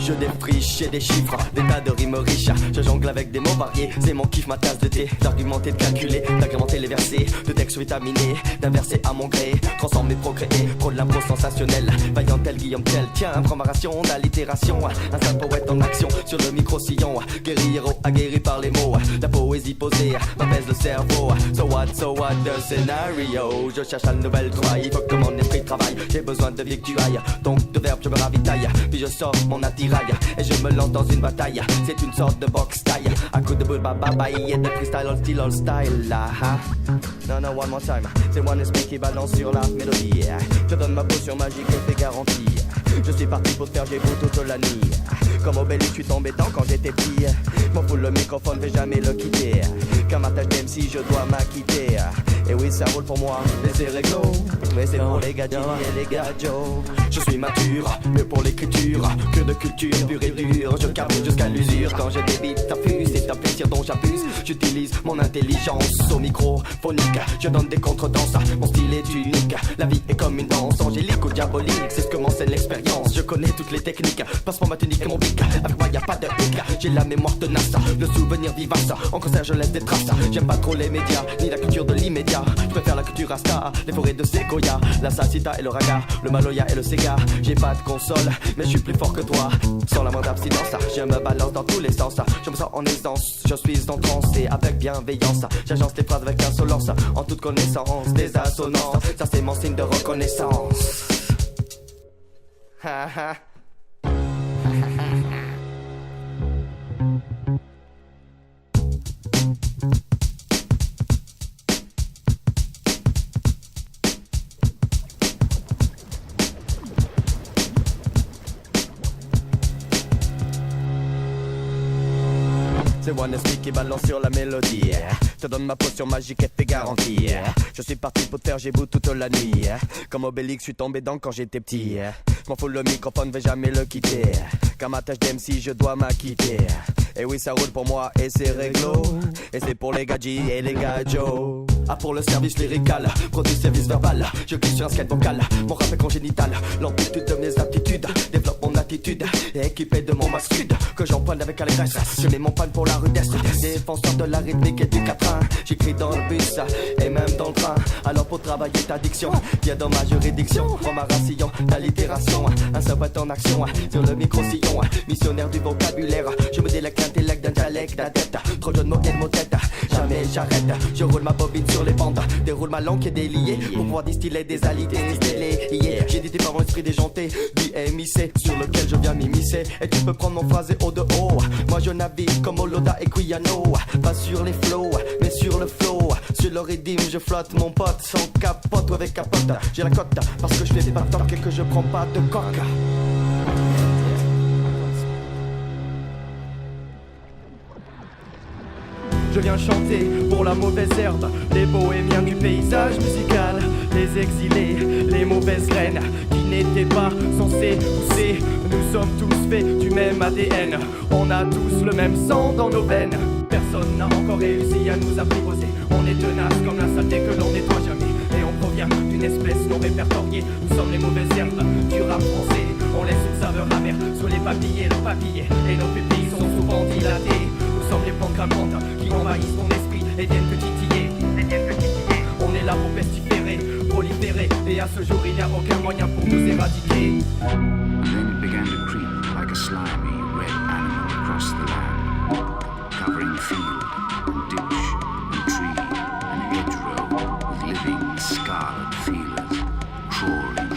Je défriche et des chiffres, des tas de rimes riches. Je jongle avec des mots variés, c'est mon kiff, ma tasse de thé. D'argumenter, de calculer, d'agrémenter les versets. De textes vitaminés, d'inverser à mon gré. Transformer, procréer, pro de l'impro sensationnel. Vaillant tel Guillaume Tell, tiens, prends ma ration d'allitération. Un sale poète en action, sur le micro-sillon. Guerriero, aguerri par les mots. La poésie posée, m'apaise le cerveau. So what the scenario. Je cherche la nouvelle trouvaille, il faut que mon esprit travaille. J'ai besoin de victuailles, donc de verbes je me ravitaille. Puis je sors mon attirail, et je me lance dans une bataille. C'est une sorte de box style, à coup de boule bye et de freestyle all style là. Non, one more time. C'est one esprit qui balance sur la mélodie. Je donne ma potion magique et fais garantie. Je suis parti pour te faire j'ai beau toute la nuit. Comme Obélix, je suis tombé dedans quand j'étais petit. M'en fous le microphone, vais jamais le quitter. Comme un tâche d'MC, je dois m'acquitter. Et oui, ça roule pour moi, mais c'est réglo. Mais c'est pour les gars et les gars Joe. Je suis mature, mais pour l'écriture, que de culture pure et dure. Je carbure jusqu'à l'usure quand je débite ta fuse. C'est un plaisir dont j'abuse. J'utilise mon intelligence au micro phonique. Je donne des contredanses, mon style est unique. La vie est comme une danse, angélique ou diabolique. C'est ce que m'enseigne l'expérience. Je connais toutes les techniques. Passe-moi ma tunique et mon bic. Avec moi y'a pas de hic. J'ai la mémoire tenace, le souvenir vivace. En concert je laisse des traces. J'aime pas trop les médias, ni la culture de l'immédiat. Je préfère la culture Rasta, les forêts de séquoia. La salsita et le raga, le maloya et le sega. J'ai pas de console, mais je suis plus fort que toi. Sans la moindre abstinence, je me balance dans tous les sens. Je me sens en aisance, je suis en transe et avec bienveillance. J'agence les phrases avec insolence, en toute connaissance des assonances. Ça c'est mon signe de reconnaissance. Ha ha. C'est One Esprit qui balance sur la mélodie. Te donne ma potion magique et fais garantie. Je suis parti pour te faire j'ai beau toute la nuit. Comme Obélix, je suis tombé dedans quand j'étais petit. M'en fous le microphone, vais jamais le quitter. Car ma tâche d'MC, je dois m'acquitter. Et oui, ça roule pour moi et c'est réglo. Et c'est pour les gars G et les gars Joe. Ah, pour le service lyrical, produit service verbal. Je glisse sur un skate vocal, mon rap est congénital. L'amplitude de mes aptitudes développe mon attitude. Et équipé de mon mascude, que j'empoigne avec allégresse. Je mets mon pan pour la rudesse. Défenseur de la rythmique et du quatrain. J'écris dans le bus et même dans le train. Alors pour travailler ta diction, viens dans ma juridiction. Prends ma ration d'allitération. Un saboteur en action sur le micro-sillon. Missionnaire du vocabulaire, je me délecte l'intellect d'un dialecte d'adepte. Trop de mots et de mots tête, jamais j'arrête. Je roule ma bobine sur les bandes, déroule ma langue qui est déliée. Pour pouvoir distiller des alités, yeah. J'ai édité par mon esprit déjanté du MIC sur lequel je viens m'immiscer. Et tu peux prendre mon phrasé haut de haut. Moi je navigue comme Oloda et Guyano. Pas sur les flows, mais sur le flow. Sur le rythme je flotte mon pote. Sans capote ou avec capote, j'ai la cote. Parce que je fais pas tant et que je prends pas de coca. Je viens chanter pour la mauvaise herbe, les bohémiens du paysage musical, les exilés, les mauvaises graines qui n'étaient pas censées pousser. Nous sommes tous faits du même ADN, on a tous le même sang dans nos veines. Personne n'a encore réussi à nous apprivoiser. On est tenace comme la saleté que l'on nettoie jamais. Et on provient d'une espèce non répertoriée. Nous sommes les mauvaises herbes du rap français. On laisse une saveur amère sur les papillers, leurs papillés. Et nos pupilles sont souvent dilatées. Nous sommes les plantes grimpantes qui envahissent ton esprit et viennent te titiller. On est là pour pestiférer, proliférer. Et à ce jour il n'y a aucun moyen pour nous éradiquer. And then it began to creep like a slimy red animal across the land, covering field and ditch and tree and hedgerow with living scarlet feelers, crawling.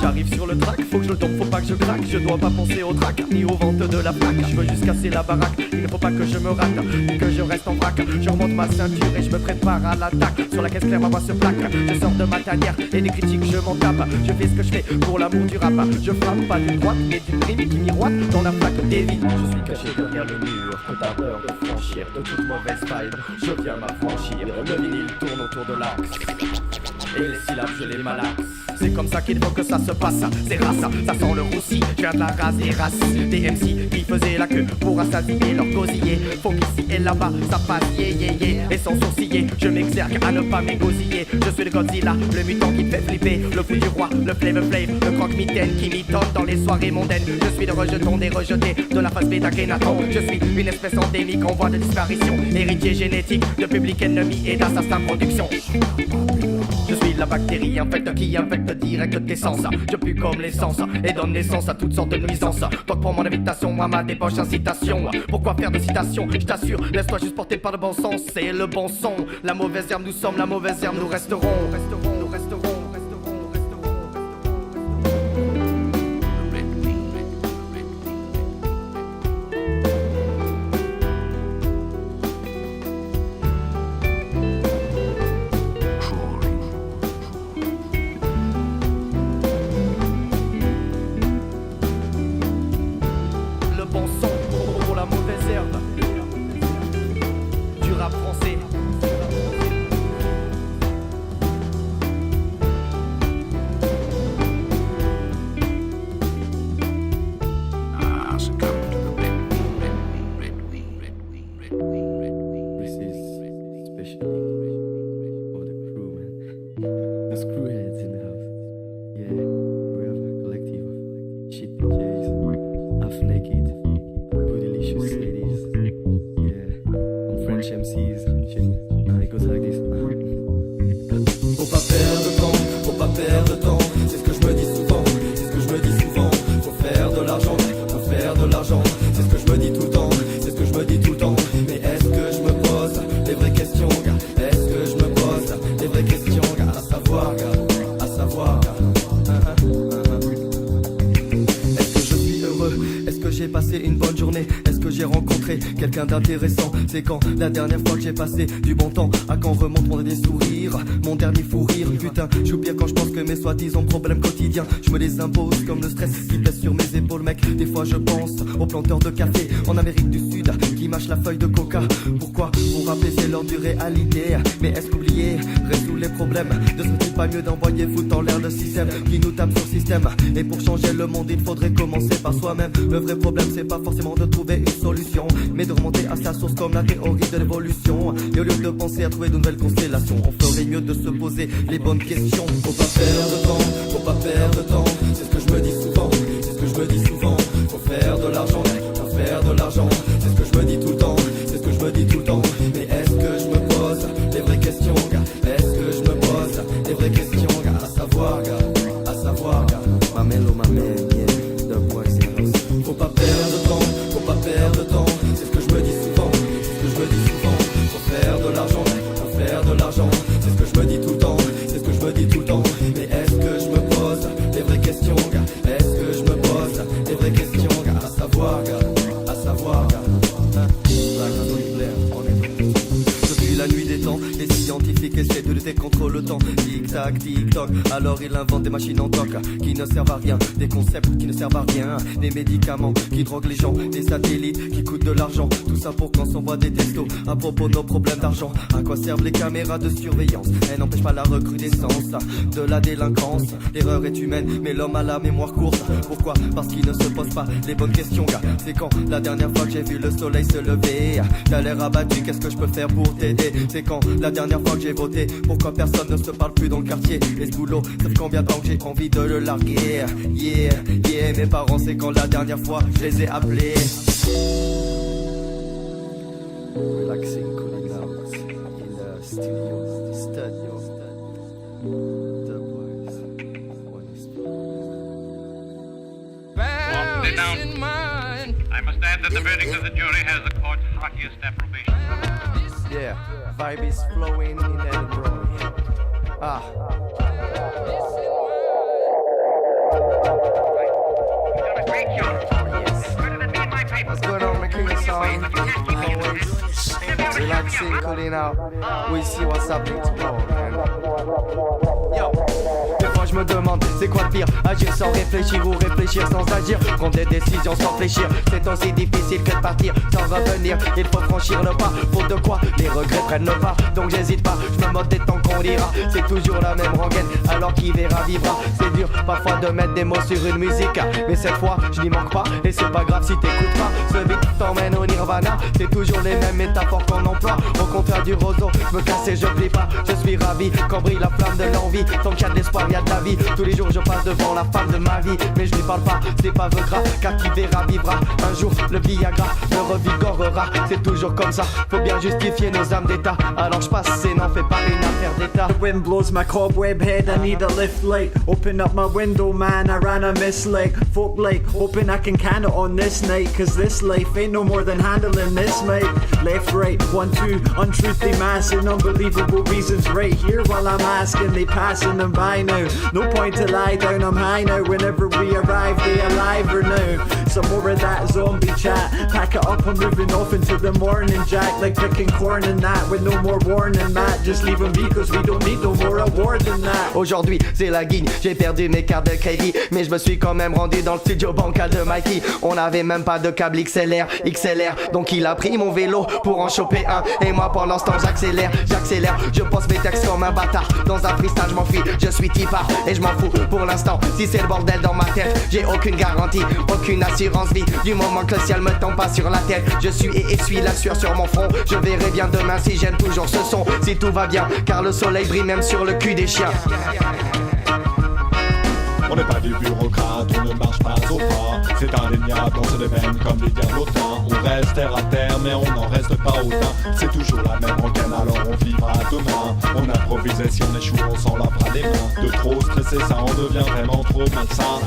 J'arrive sur le track, faut que je le tombe, faut pas que je craque. Je dois pas penser au track, ni aux ventes de la plaque. Je veux juste casser la baraque, il ne faut pas que je me rate, ni que je reste en vrac. Je remonte ma ceinture et je me prépare à l'attaque. Sur la caisse claire ma voix se plaque, je sors de ma tanière et des critiques je m'en tape. Je fais ce que je fais pour l'amour du rap. Je frappe pas d'une droite mais d'une rime qui miroite dans la plaque des vies. Je suis caché derrière le mur, que t'as peur de franchir. De toute mauvaise vibe, je viens m'affranchir. Le vinyle tourne autour de l'axe et les syllabes je les malaxe. c'est comme ça qu'il faut que ça se passe. C'est race, ça sent le roussi. Je viens de la race des races, des MC qui faisaient la queue pour assassiner leur gosier. Faut qu'ici et là-bas ça passe, yeah yeah yeah. Et sans sourciller, je m'exergue à ne pas m'égosiller. Je suis le Godzilla, le mutant qui fait flipper, le fou du roi, le flavor flav, le croque-mitaine qui mitonne dans les soirées mondaines. Je suis le rejeton des rejetés de la phase bêta Kenaton. Je suis une espèce endémique en voie de disparition, héritier génétique de public ennemi et d'assassin production. Je suis la bactérie infecte qui infecte direct tes sens. Je pue comme l'essence et donne naissance à toutes sortes de nuisances. Donc pour mon invitation, moi ma débauche incitation. Pourquoi faire de citations? Je t'assure, laisse-toi juste porter par le bon sens. C'est le bon son. La mauvaise herbe, nous sommes la mauvaise herbe, nous resterons. Nous resterons. D'intéressant, c'est quand la dernière fois que j'ai passé du bon temps. À quand remonte mon dernier sourire, mon dernier fou rire. Putain, j'oublie quand je pense que mes soi-disant problèmes quotidiens, je me les impose comme le stress qui pèse sur mes épaules, mec. Des fois je pense aux planteurs de café en Amérique du Sud qui mâchent la feuille de coca. Pourquoi? Pour apaiser leur dure réalité. Mais est-ce qu'oublier résout les problèmes? Ne serait-il pas mieux d'envoyer foutre en l'air le système qui nous tape sur le système? Et pour changer le monde, il faudrait commencer par soi-même. Le vrai problème, c'est pas forcément de trouver une solution, mais de remonter à sa source comme la théorie de l'évolution. Et au lieu de penser à trouver de nouvelles constellations, on ferait mieux de se poser les bonnes questions. Faut pas perdre de temps, faut pas perdre de temps. C'est ce que je me dis souvent, c'est ce que je me dis souvent. Faut faire de l'argent, faut faire de l'argent. C'est ce que je me dis tout le temps, c'est ce que je me dis tout le temps. Mais est-ce que je me pose les vraies questions, gars? Est-ce que je me pose les vraies questions, gars? À savoir, gars, à savoir, gars. Ma mélo, ma mère, yeah, the boys in house. Faut pas perdre de temps, faut pas perdre de temps. C'est ce que je me dis souvent, c'est ce que je me dis souvent. Faut faire de l'argent, faut faire de l'argent. C'est ce que je me dis tout le temps, c'est ce que je me dis tout le temps. Mais est-ce que je me pose les vraies questions, gars? Est-ce que je me pose les vraies questions, gars? À savoir, gars, à savoir, gars. Depuis la nuit des temps, les scientifiques essaient de lutter contre le temps. Tic-tac, tic-toc, alors ils inventent des machines en toc qui ne servent à rien, des concepts qui ne servent à rien, des médicaments qui droguent les gens, des satellites qui coûtent de l'argent. Tout ça pour qu'on s'envoie des textos à propos de nos problèmes d'argent. À quoi servent les caméras de surveillance? Elles n'empêchent pas la recrudescence de la délinquance. L'erreur est humaine, mais l'homme a la mémoire courte. Pourquoi? Parce qu'il ne se pose pas les bonnes questions, gars. C'est quand la dernière fois que j'ai vu le soleil se lever? T'as l'air abattu, qu'est-ce que je peux faire pour t'aider? C'est quand la dernière fois que j'ai voté? Pourquoi personne ne se parle plus dans le quartier? Et ce boulot, ça fait combien de temps que j'ai envie de le larguer? Yeah, yeah, mes parents, c'est quand la dernière fois je les ai appelés. Relaxing, cooling out in the studio. The boys, I must add that the verdict of the jury has the court's heartiest approbation. Yeah, vibe is flowing in Edinburgh. Ah. What's going on, my king song? Always relaxing, cooling out. We see what's happening tomorrow, man. Yo, des fois je me demande c'est quoi le pire, agir sans réfléchir ou réfléchir sans agir, prendre des décisions sans fléchir, c'est aussi difficile que de partir sans revenir. Il faut franchir le pas, faute de quoi les regrets prennent le pas. Donc j'hésite pas, je me moque des temps qu'on dira. C'est toujours la même rengaine, alors qui verra vivra. C'est dur parfois de mettre des mots sur une musique, mais cette fois je n'y manque pas. Et c'est pas grave si t'écoutes pas, ce beat t'emmène au nirvana. C'est toujours les mêmes métaphores qu'on emploie. Au contraire du roseau, je me casse et je plie pas. Je suis ravi quand brille la flamme de l'envie. Tant qu'il y a de l'espoir, y a de la vie. Tous les jours je passe devant la femme de ma vie, mais je lui parle pas, c'est pas gras. Car qui verra vivra, un jour le Viagra me revigorera. C'est toujours comme ça, faut bien justifier nos âmes d'état. Alors je passe et n'en fais pas une affaire d'état. The wind blows my cobweb head, I need a lift light. Open up my window, man, I ran a miss like folk like, hoping I can can it on this night. Cause this life ain't no more than handling this mic. Left, right, 1, 2, untruth they massing. Unbelievable reasons right here while I'm asking. They passing them by now, no point to lie down, I'm high now. Whenever we arrive, they alive or now. Some more of that zombie chat, pack it up, I'm moving off into the morning jack. Like picking corn and that, with no more warning Matt. Just leave them be cause we don't need no more award than that. Aujourd'hui c'est la guigne, j'ai perdu mes cartes de crédit, mais je me suis quand même rendu dans le studio bancal de Mikey. On n'avait même pas de câble XLR, donc il a pris mon vélo pour en choper un. Et moi pendant ce temps j'accélère, je pense mes textes comme un bâtard. Dans un freestyle je m'enfuis, je suis tipard et je m'en fous pour l'instant. Si c'est le bordel dans ma tête, j'ai aucune garantie, aucune assurance vie. Du moment que le ciel me tombe pas sur la tête, je suis et essuie la sueur sur mon front. Je verrai bien demain si j'aime toujours ce son, si tout va bien, car le soleil brille même sur le cul des chiens. On n'est pas des bureaucrates, on ne marche pas au pas. C'est indéniable, on se démène comme des diablotins. On reste terre à terre, mais on n'en reste pas autant. C'est toujours la même rengaine, alors on vivra demain. On improvise et si on échoue, on s'en lavera les mains. De trop stresser, ça en devient vraiment trop malsain.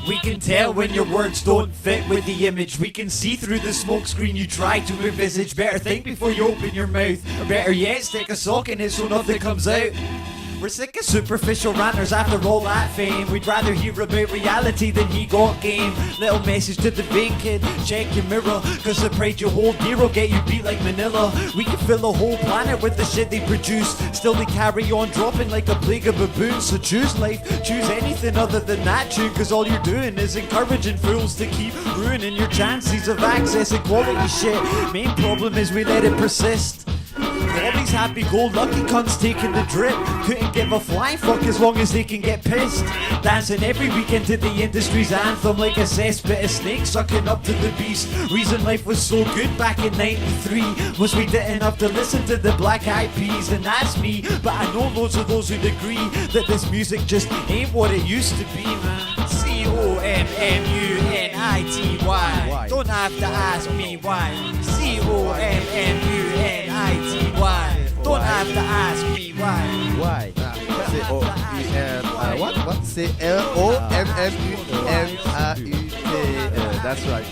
We can tell when your words don't fit with the image. We can see through the smoke screen you try to envisage. Better think before you open your mouth, or better yet, stick a sock in it so nothing comes out. We're sick of superficial ranters after all that fame. We'd rather hear about reality than he got game. Little message to the vain kid, check your mirror, cause the pride you hold dear will get you beat like Manila. We can fill the whole planet with the shit they produce, still they carry on dropping like a plague of baboons. So choose life, choose anything other than that tune, cause all you're doing is encouraging fools to keep ruining your chances of accessing quality shit. Main problem is we let it persist. All these happy-go-lucky cunts taking the drip couldn't give a flying fuck as long as they can get pissed. Dancing every weekend to the industry's anthem like a cesspit of snakes sucking up to the beast. Reason life was so good back in 93 was we didn't have to listen to the Black Eyed Peas, and that's me. But I know loads of those who'd agree that this music just ain't what it used to be, man. C-O-M-M-U-N-I-T-Y. Don't have to ask me why. C-O-M-M-U-N-I-T-Y. Don't have to ask me why. Why? C-O-M, what? C-L-O-M-M-U-N-A-U-T. That's right.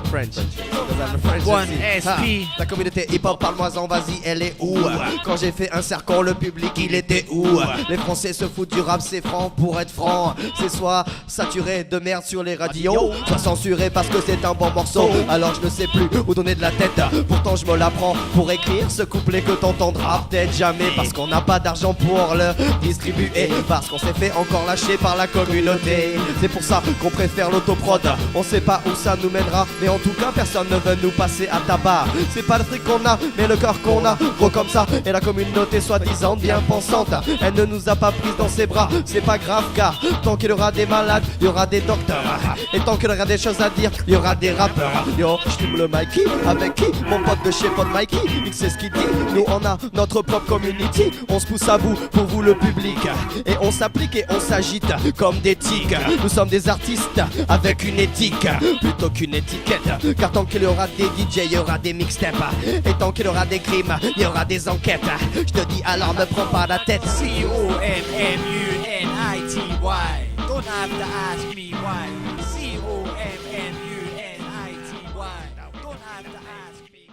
French. Because I'm a French. One MC. SP. Ta communauté hip-hop, parle-moi-en, vas-y, elle est où? Quand j'ai fait un cercle, le public, il était où? Les Français se foutent du rap, c'est franc, pour être franc. C'est soit saturé de merde sur les radios, soit censuré parce que c'est un bon morceau. Alors je ne sais plus où donner de la tête. Pourtant je me la prends pour écrire ce couplet que t'entendras peut-être jamais, parce qu'on n'a pas d'argent pour le distribuer, parce qu'on s'est fait encore lâcher par la communauté. C'est pour ça qu'on préfère l'autoprod. On sait pas où ça nous mène viendra. Mais en tout cas, personne ne veut nous passer à tabac. C'est pas le fric qu'on a, mais le cœur qu'on a. Gros comme ça, et la communauté soi-disant bien pensante, elle ne nous a pas pris dans ses bras. C'est pas grave, car tant qu'il y aura des malades, il y aura des docteurs. Et tant qu'il y aura des choses à dire, il y aura des rappeurs. Yo, j'fume le Mikey, avec qui? Mon pote de chez pote Mikey, il sait ce qu'il dit. Nous on a notre propre community, on se pousse à bout pour vous le public. Et on s'applique et on s'agite comme des tigres. Nous sommes des artistes avec une éthique plutôt qu'une étiquette. Car tant qu'il y aura des DJ, il y aura des mixtapes. Et tant qu'il y aura des crimes, il y aura des enquêtes. Je te dis alors me prends pas la tête. C-O-M-M-U-N-I-T-Y. Don't have to ask me why. C-O-M-M-U-N-I-T-Y. Don't have to ask me.